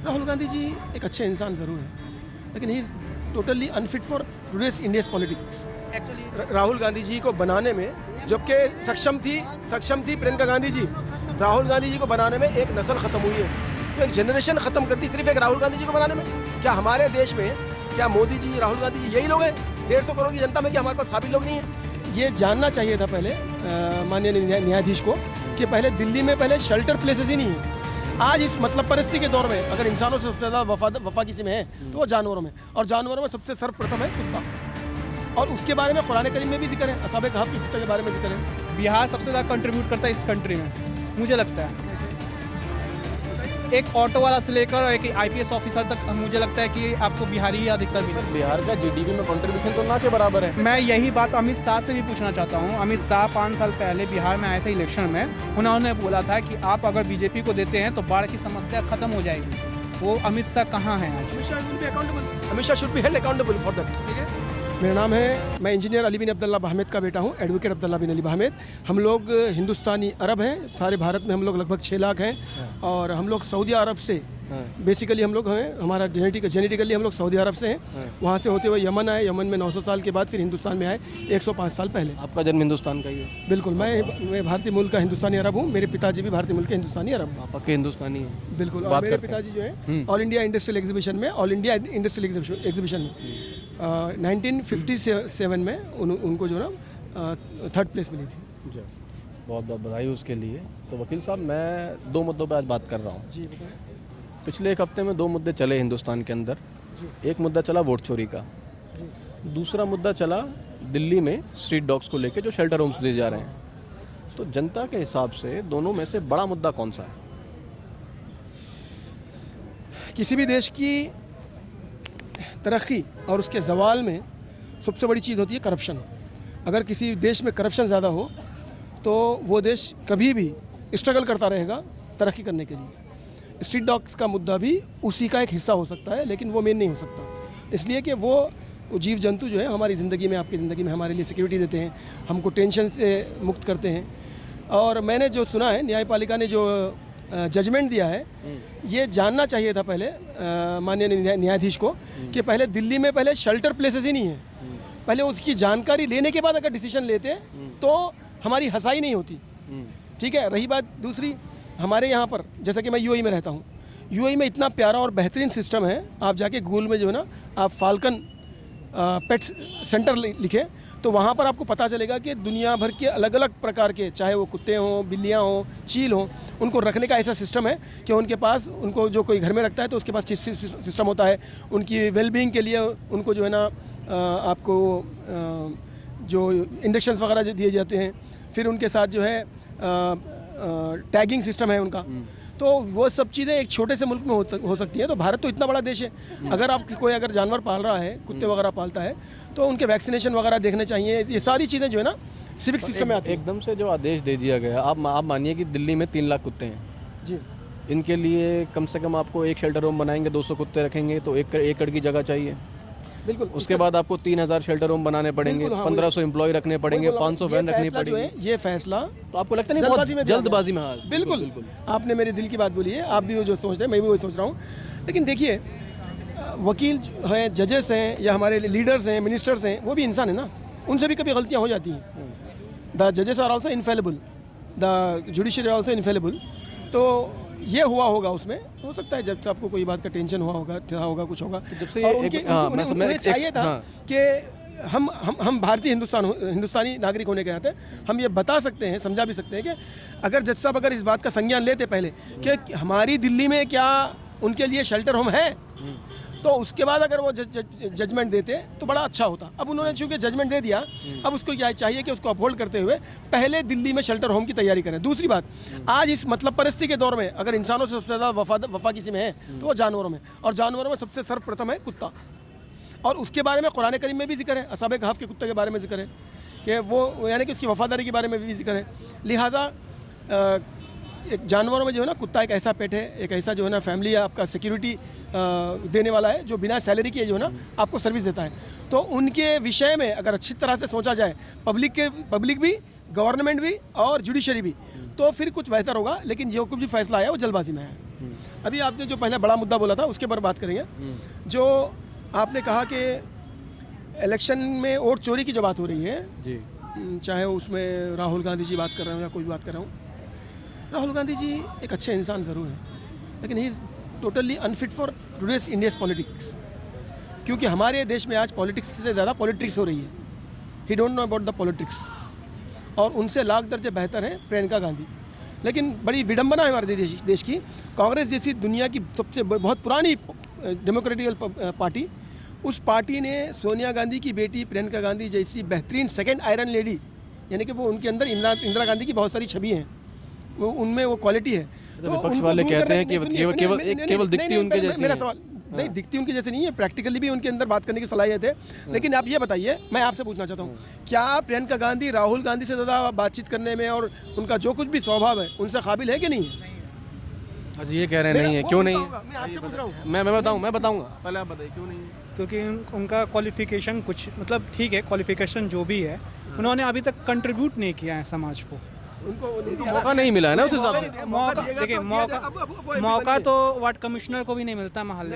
राहुल गांधी जी एक अच्छे इंसान ज़रूर हैं, लेकिन he totally unfit for today's India's politics. Actually Rahul Gandhi ji को बनाने में जबकि सक्षम थी प्रियंका गांधी जी, राहुल गांधी जी को बनाने में एक नस्ल ख़त्म हुई है, तो एक जनरेशन ख़त्म करती सिर्फ एक राहुल गांधी जी को बनाने में। क्या हमारे देश में क्या मोदी जी, राहुल गांधी जी यही लोग हैं 150 करोड़ की जनता में? क्या हमारे पास काबिल लोग नहीं हैं? ये जानना चाहिए था पहले माननीय न्यायाधीश को कि पहले दिल्ली में पहले शेल्टर प्लेसेस ही नहीं है। आज इस मतलब परिस्थिति के दौर में अगर इंसानों से सबसे ज़्यादा वफा किसी में है तो वो जानवरों में, और जानवरों में सबसे सर्वप्रथम है कुत्ता, और उसके बारे में कुरान करीम में भी जिक्र है, असाबे कहफ के कुत्ते के बारे में जिक्र है। बिहार सबसे ज़्यादा कंट्रीब्यूट करता है इस कंट्री में, मुझे लगता है। एक ऑटो वाला से लेकर एक IPS ऑफिसर तक मुझे लगता है कि आपको बिहारी ही अधिकतर मिले। बिहार का GDP में कंट्रीब्यूशन तो ना के बराबर है। मैं यही बात अमित शाह से भी पूछना चाहता हूँ। अमित शाह 5 साल पहले बिहार में आए थे इलेक्शन में, उन्होंने बोला था कि आप अगर बीजेपी को देते हैं तो बाढ़ की समस्या खत्म हो जाएगी। वो अमित शाह कहाँ हैं आज? Amit Shah should be held accountable for that. ठीक है, मेरा नाम है, मैं इंजीनियर अली बिन अब्दुल्ला बाहमेद का बेटा हूँ, एडवोकेट अब्दुल्ला बिन अली बाहमेद। हम लोग हिंदुस्तानी अरब हैं, सारे भारत में हम लोग लगभग 6 लाख हैं, और हम लोग सऊदी अरब से बेसिकली हम लोग हैं, हमारा जेनेटिकली हम लोग सऊदी अरब से हैं। वहाँ से होते हुए यमन आए, यमन में 900 साल के बाद फिर हिंदुस्तान में आए 105 साल पहले। आपका जन्म हिंदुस्तान का ही है? बिल्कुल, मैं भारतीय मूल का हिंदुस्तानी अरब हूँ। मेरे पिताजी भी भारतीय मूल के हिंदुस्तानी अरब। आप पक्के हिंदुस्तानी हैं? बिल्कुल, और मेरे पिताजी जो है ऑल इंडिया इंडस्ट्रियल एग्जीबिशन में 1957 में उनको जो ना 3rd प्लेस मिली थी। जी, बहुत बहुत बधाई उसके लिए। तो वकील साहब, मैं 2 मुद्दों पर आज बात कर रहा हूँ। जी बताएं। पिछले 1 हफ्ते में 2 मुद्दे चले हिंदुस्तान के अंदर। एक मुद्दा चला वोट चोरी का, दूसरा मुद्दा चला दिल्ली में स्ट्रीट डॉग्स को लेके जो शेल्टर होम्स दिए जा रहे हैं। तो जनता के हिसाब से दोनों में से बड़ा मुद्दा कौन सा है? किसी भी देश की तरक्की और उसके जवाल में सबसे बड़ी चीज़ होती है करप्शन। अगर किसी देश में करप्शन ज़्यादा हो तो वो देश कभी भी स्ट्रगल करता रहेगा तरक्की करने के लिए। स्ट्रीट डॉग्स का मुद्दा भी उसी का एक हिस्सा हो सकता है, लेकिन वो मेन नहीं हो सकता, इसलिए कि वो जीव जंतु जो है हमारी ज़िंदगी में, आपकी ज़िंदगी में हमारे लिए सिक्योरिटी देते हैं, हमको टेंशन से मुक्त करते हैं। और मैंने जो सुना है, न्यायपालिका ने जो जजमेंट दिया है, ये जानना चाहिए था पहले माननीय न्यायाधीश को कि पहले दिल्ली में पहले शेल्टर प्लेसेस ही नहीं है। पहले उसकी जानकारी लेने के बाद अगर डिसीजन लेते तो हमारी हंसाई नहीं होती। ठीक है, रही बात दूसरी, हमारे यहाँ पर जैसा कि मैं UAE में रहता हूँ, UAE में इतना प्यारा और बेहतरीन सिस्टम है। आप जाके गूगल में जो है ना, आप फाल्कन पेट्स सेंटर लिखे तो वहाँ पर आपको पता चलेगा कि दुनिया भर के अलग अलग प्रकार के, चाहे वो कुत्ते हों, बिल्लियाँ हों, चील हों, उनको रखने का ऐसा सिस्टम है कि उनके पास, उनको जो कोई घर में रखता है तो उसके पास सिस्टम होता है उनकी वेलबींग के लिए। उनको जो है ना आपको जो इंजेक्शंस वगैरह जो दिए जाते हैं, फिर उनके साथ जो है टैगिंग सिस्टम है उनका। तो वो सब चीज़ें एक छोटे से मुल्क में हो सकती हैं। तो भारत तो इतना बड़ा देश है, अगर आप कोई अगर जानवर पाल रहा है, कुत्ते वगैरह पालता है, तो उनके वैक्सीनेशन वगैरह देखने चाहिए। ये सारी चीज़ें जो है ना सिविक सिस्टम में आती है। एकदम से जो आदेश दे दिया गया, आप मानिए कि दिल्ली में 3 लाख कुत्ते हैं जी, इनके लिए कम से कम आपको एक शेल्टर होम बनाएंगे, 200 कुत्ते रखेंगे तो 1 एकड़ की जगह चाहिए। बिल्कुल। उसके बाद आपको 3000 शेल्टर होम बनाने पड़ेंगे, 1500 एम्प्लॉय रखने पड़ेंगे, 500 वैन रखनी पड़ेगी। ये फैसला तो आपको लगता नहीं बहुत जल्दबाजी में? हाँ, बिल्कुल, आपने मेरे दिल की बात बोली है। आप भी जो सोच रहे हैं, मैं भी वही सोच रहा हूँ। लेकिन देखिए, वकील हैं, जजेस हैं, या हमारे लीडर्स हैं, मिनिस्टर्स हैं, वो भी इंसान है ना, उनसे भी कभी गलतियाँ हो जाती हैं। द जजेस are also infallible, the judiciary are also infallible. तो ये हुआ होगा, उसमें हो सकता है जब से आपको कोई बात का टेंशन हुआ होगा कुछ होगा। जब से उन्हें चाहिए था कि हम भारतीय हिंदुस्तानी नागरिक होने के नाते हम ये बता सकते हैं, समझा भी सकते हैं कि अगर जज साहब अगर इस बात का संज्ञान लेते पहले कि हमारी दिल्ली में क्या उनके लिए शेल्टर होम है, तो उसके बाद अगर वो जजमेंट देते तो बड़ा अच्छा होता। अब उन्होंने चूंकि जजमेंट दे दिया, अब उसको क्या चाहिए कि उसको अपहोल्ड करते हुए पहले दिल्ली में शेल्टर होम की तैयारी करें। दूसरी बात, आज इस मतलब परिस्थिति के दौर में अगर इंसानों से सबसे ज़्यादा वफा किसी में है तो वो जानवरों में, और जानवरों में सबसे सर्वप्रथम है कुत्ता, और उसके बारे में कुरान करीम में भी जिक्र है, असाबे कहफ के कुत्ते के बारे में जिक्र है कि वो यानी कि उसकी वफादारी के बारे में भी जिक्र है। लिहाजा एक जानवरों में जो है ना, कुत्ता एक ऐसा पेट है, एक ऐसा जो है ना फैमिली आपका सिक्योरिटी देने वाला है, जो बिना सैलरी के जो है ना आपको सर्विस देता है। तो उनके विषय में अगर अच्छी तरह से सोचा जाए, पब्लिक भी, गवर्नमेंट भी और जुडिशरी भी, तो फिर कुछ बेहतर होगा। लेकिन जो कुछ भी फैसला आया वो जल्दबाजी में है। अभी आपने जो पहले बड़ा मुद्दा बोला था उसके पर बात करेंगे। जो आपने कहा कि इलेक्शन में वोट चोरी की जो बात हो रही है जी, चाहे उसमें राहुल गांधी जी बात कर रहे हो या कोई भी बात कर रहा हूँ, राहुल गांधी जी एक अच्छे इंसान ज़रूर हैं, लेकिन he is totally unfit for today's India's politics. क्योंकि हमारे देश में आज पॉलिटिक्स से ज़्यादा पॉलिटिक्स हो रही है। ही don't know about the politics. और उनसे लाख दर्जे बेहतर है प्रियंका गांधी। लेकिन बड़ी विडंबना है हमारे देश की, कांग्रेस जैसी दुनिया की सबसे बहुत पुरानी डेमोक्रेटिकल पार्टी, उस पार्टी ने सोनिया गांधी की बेटी प्रियंका गांधी जैसी बेहतरीन सेकंड आयरन लेडी, यानी कि वो उनके अंदर इंदिरा गांधी की बहुत सारी छवि हैं, वो उनमें वो क्वालिटी है। तो विपक्ष वाले कहते हैं कि केवल दिखती उनके जैसी। मेरा सवाल नहीं, दिखती उनके जैसे नहीं है, प्रैक्टिकली भी उनके अंदर बात करने की सलाहियत है। लेकिन आप ये बताइए, मैं आपसे पूछना चाहता हूँ, क्या प्रियंका गांधी राहुल गांधी से ज़्यादा बातचीत करने में और उनका जो कुछ भी स्वभाव है उनसे काबिल है कि नहीं है? अच्छा, ये कह रहे नहीं है, क्यों नहीं है? मैं आपसे पूछ रहा हूँ। मैं बताऊंगा, पहले आप बताइए क्यों नहीं है। क्योंकि उनका क्वालिफिकेशन कुछ मतलब ठीक है, क्वालिफिकेशन जो भी है उन्होंने अभी तक कंट्रीब्यूट नहीं किया है समाज को। उनको मौका नहीं मिला है ना उस हिसाब से। मौका देखिए, मौका तो वार्ड कमिश्नर को भी नहीं मिलता महल।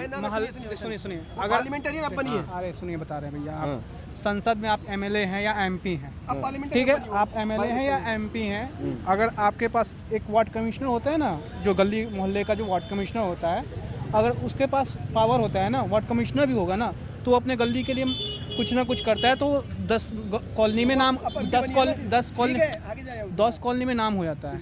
सुनिए, अगर पार्लियामेंटेरियन आप बनिए। अरे सुनिए, बता रहे हैं भैया, आप संसद में आप एमएलए हैं या एमपी हैं, आप पार्लियामेंट ठीक है, आप एमएलए हैं या एमपी हैं, अगर आपके पास एक वार्ड कमिश्नर होता है ना, जो गली मोहल्ले का जो वार्ड कमिश्नर होता है, अगर उसके पास पावर होता है ना, वार्ड कमिश्नर भी होगा ना, तो वो अपने गली के लिए कुछ ना कुछ करता है, तो 10 कॉलोनी में नाम 10 कॉलोनी में नाम हो जाता है।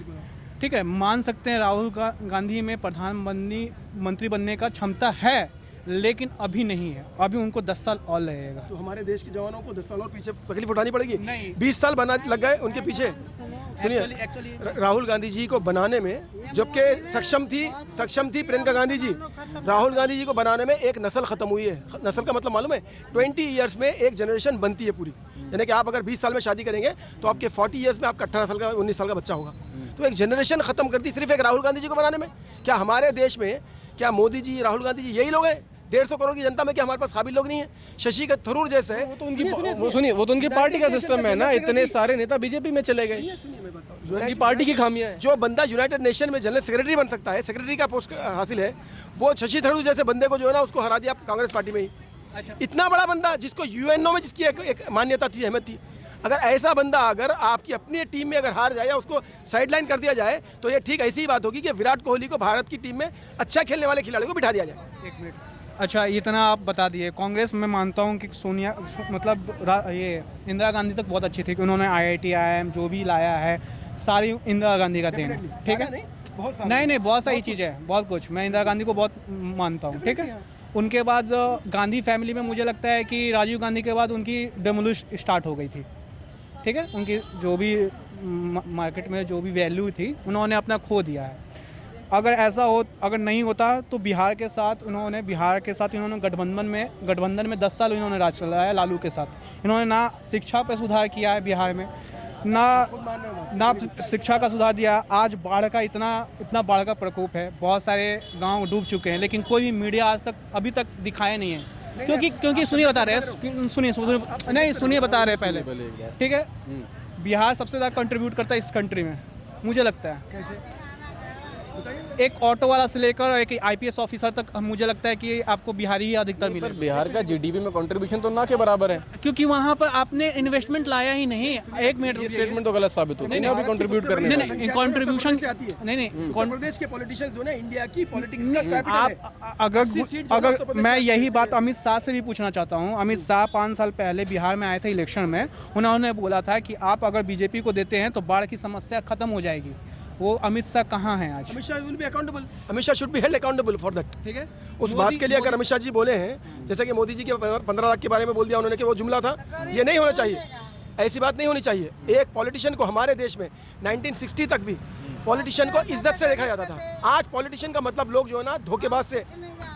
ठीक है, मान सकते हैं राहुल गांधी में प्रधानमंत्री बनने का क्षमता है, लेकिन अभी नहीं है, अभी उनको 10 साल और लगेगा। तो हमारे देश के जवानों को 10 साल और पीछे तकलीफ उठानी पड़ेगी। नहीं। 20 साल लग गए उनके पीछे। सुनिए, राहुल गांधी जी को बनाने में, जबकि सक्षम थी प्रियंका गांधी जी, राहुल गांधी जी को बनाने में एक नस्ल खत्म हुई है। नस्ल का मतलब मालूम है? 20 ईयर्स में एक जनरेशन बनती है पूरी। यानी कि आप अगर 20 साल में शादी करेंगे तो आपके 40 ईयर्स में आपका 18 साल का 19 साल का बच्चा होगा। तो एक जनरेशन खत्म करती सिर्फ एक राहुल गांधी जी को बनाने में। क्या हमारे देश में, क्या मोदी जी, राहुल गांधी जी यही लोग हैं? 150 करोड़ की जनता में क्या हमारे पास काबिल लोग नहीं है? शशि थरूर जैसे है, वो तो उनकी पार्टी का सिस्टम है ना। इतने सारे नेता बीजेपी में चले गए, उनकी पार्टी की खामियां है। जो बंदा यूनाइटेड नेशन में जनरल सेक्रेटरी बन सकता है, सेक्रेटरी का पोस्ट हासिल है, वो शशि थरूर जैसे बंदे को जो है ना, उसको हरा दिया कांग्रेस पार्टी में ही। इतना बड़ा बंदा जिसको यूएनओ में जिसकी एक मान्यता थी, अहमियत थी, अगर ऐसा बंदा अगर आपकी अपनी टीम में अगर हार जाए या उसको साइडलाइन कर दिया जाए, तो ये ठीक ऐसी ही बात होगी कि विराट कोहली को भारत की टीम में अच्छा खेलने वाले खिलाड़ी को बिठा दिया जाए। 1 मिनट। अच्छा, इतना आप बता दिए। कांग्रेस में मानता हूँ कि ये इंदिरा गांधी तक बहुत अच्छी थी कि उन्होंने IIT IIM जो भी लाया है सारी इंदिरा गांधी का देन है। ठीक है, नहीं बहुत सारी चीज़ें हैं, बहुत कुछ। मैं इंदिरा गांधी को बहुत मानता हूँ। ठीक है, उनके बाद गांधी फैमिली में मुझे लगता है कि राजीव गांधी के बाद उनकी डेमोलिश स्टार्ट हो गई थी। ठीक है, उनकी जो भी मार्केट में जो भी वैल्यू थी उन्होंने अपना खो दिया है। अगर नहीं होता तो बिहार के साथ इन्होंने गठबंधन में 10 साल इन्होंने राज चलाया लालू के साथ। इन्होंने ना शिक्षा पे सुधार किया है बिहार में, ना शिक्षा का सुधार दिया। आज बाढ़ का इतना बाढ़ का प्रकोप है, बहुत सारे गांव डूब चुके हैं, लेकिन कोई भी मीडिया आज तक अभी तक दिखाया नहीं है। क्योंकि सुनिए बता रहे पहले। ठीक है, बिहार सबसे ज़्यादा कंट्रीब्यूट करता है इस कंट्री में, मुझे लगता है। कैसे? एक ऑटो वाला से लेकर एक IPS ऑफिसर तक मुझे लगता है कि आपको बिहारी ही अधिकतर मिले। पर बिहार का GDP में कंट्रीब्यूशन तो ना के बराबर है, क्योंकि वहाँ पर आपने इन्वेस्टमेंट लाया ही नहीं। 1 मिनट, ये स्टेटमेंट तो गलत साबित होता है। इन्हें भी कंट्रीब्यूट करने नहीं कंट्रीब्यूशन नहीं उत्तर प्रदेश के पॉलिटिशियंस जो है इंडिया की पॉलिटिक्स का कैपिटल है। अगर मैं यही बात अमित शाह से भी पूछना चाहता हूँ। अमित शाह 5 साल पहले बिहार में आए थे इलेक्शन में, उन्होंने बोला था कि आप अगर बीजेपी को देते हैं तो बाढ़ की समस्या खत्म हो जाएगी। वो अमित शाह कहाँ हैं आज? Amit Shah will be accountable, Amit Shah should be held accountable for that. ठीक है, उस बात के लिए अगर अमित शाह जी बोले हैं, जैसे कि मोदी जी के 15 लाख के बारे में बोल दिया उन्होंने कि वो जुमला था, ये नहीं होना चाहिए, ऐसी बात नहीं होनी चाहिए। एक पॉलिटिशियन को हमारे देश में 1960 तक भी पॉलिटिशियन को इज्जत से देखा जाता था। आज पॉलिटिशियन का मतलब लोग जो है ना धोखेबाज से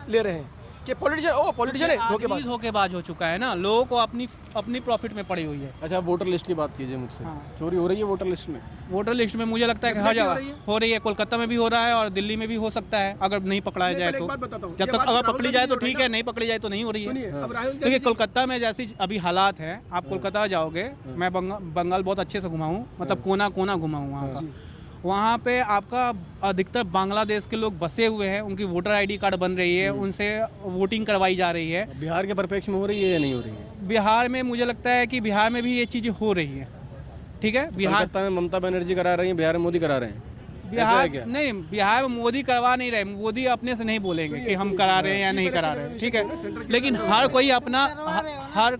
ले रहे हैं कि पॉलिटिशियन है, धोखेबाज हो चुका है ना, लोगों को अपनी प्रॉफिट में पड़ी हुई है। अच्छा, वोटर लिस्ट की बात कीजिए मुझसे। हाँ। चोरी हो रही है वोटर लिस्ट में? वोटर लिस्ट में मुझे लगता है कि हर जगह हो रही है। कोलकाता में भी हो रहा है और दिल्ली में भी हो सकता है, अगर नहीं पकड़ाया जाए तो। जब तक अगर पकड़ी जाए तो ठीक है, नहीं पकड़ी जाए तो नहीं हो रही है। क्योंकि कोलकाता में जैसी अभी हालात है, आप कोलकाता जाओगे, मैं बंगाल बहुत अच्छे से घुमा हूँ, मतलब कोना कोना घुमा हूँ वहाँ का। वहाँ पे आपका अधिकतर बांग्लादेश के लोग बसे हुए हैं, उनकी वोटर आईडी कार्ड बन रही है, उनसे वोटिंग करवाई जा रही है। बिहार के परिप्रेक्ष्य में हो रही है या नहीं हो रही है? बिहार में मुझे लगता है कि बिहार में भी ये चीज़ें हो रही है। ठीक है, बिहार कोलकाता में ममता बनर्जी करा रही है, बिहार में मोदी करा रहे हैं। बिहार नहीं, बिहार में मोदी करवा नहीं रहे, मोदी अपने से नहीं बोलेंगे कि हम करा रहे हैं या नहीं करा रहे हैं। ठीक है, लेकिन हर कोई अपना हर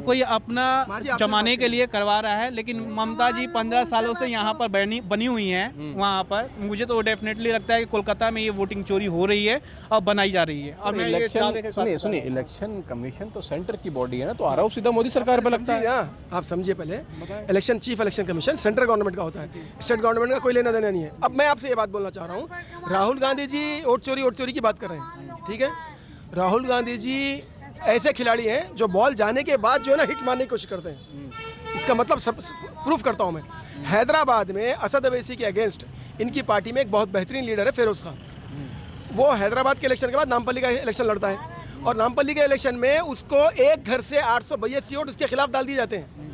कोई अपना जमाने के लिए करवा रहा है। लेकिन ममता जी 15 सालों से यहाँ पर बनी हुई हैं वहाँ पर। मुझे तो डेफिनेटली लगता है कि कोलकाता में ये वोटिंग चोरी हो रही है और बनाई जा रही है। और मैं ये सुनिए, इलेक्शन कमीशन तो सेंटर की बॉडी है ना, तो आरोप सीधा मोदी सरकार पर लगता है। आप समझिए, पहले election chief election commission central government का होता है, स्टेट गवर्नमेंट का कोई लेना देना नहीं है। अब मैं आपसे ये बात बोलना चाह रहा हूँ, राहुल गांधी जी वोट चोरी की बात कर रहे हैं। ठीक है, राहुल गांधी जी ऐसे खिलाड़ी हैं जो बॉल जाने के बाद जो है ना हिट मारने की कोशिश करते हैं। इसका मतलब सब प्रूफ करता हूँ मैं। हैदराबाद में असद अवैसी के अगेंस्ट इनकी पार्टी में एक बहुत बेहतरीन लीडर है फिरोज खान। वो हैदराबाद के इलेक्शन के बाद नामपल्ली का इलेक्शन लड़ता है, और नामपल्ली के इलेक्शन में उसको एक घर से 882 वोट उसके खिलाफ डाल दिए जाते हैं,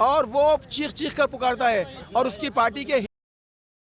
और वो चीख कर पुकारता है और उसकी पार्टी के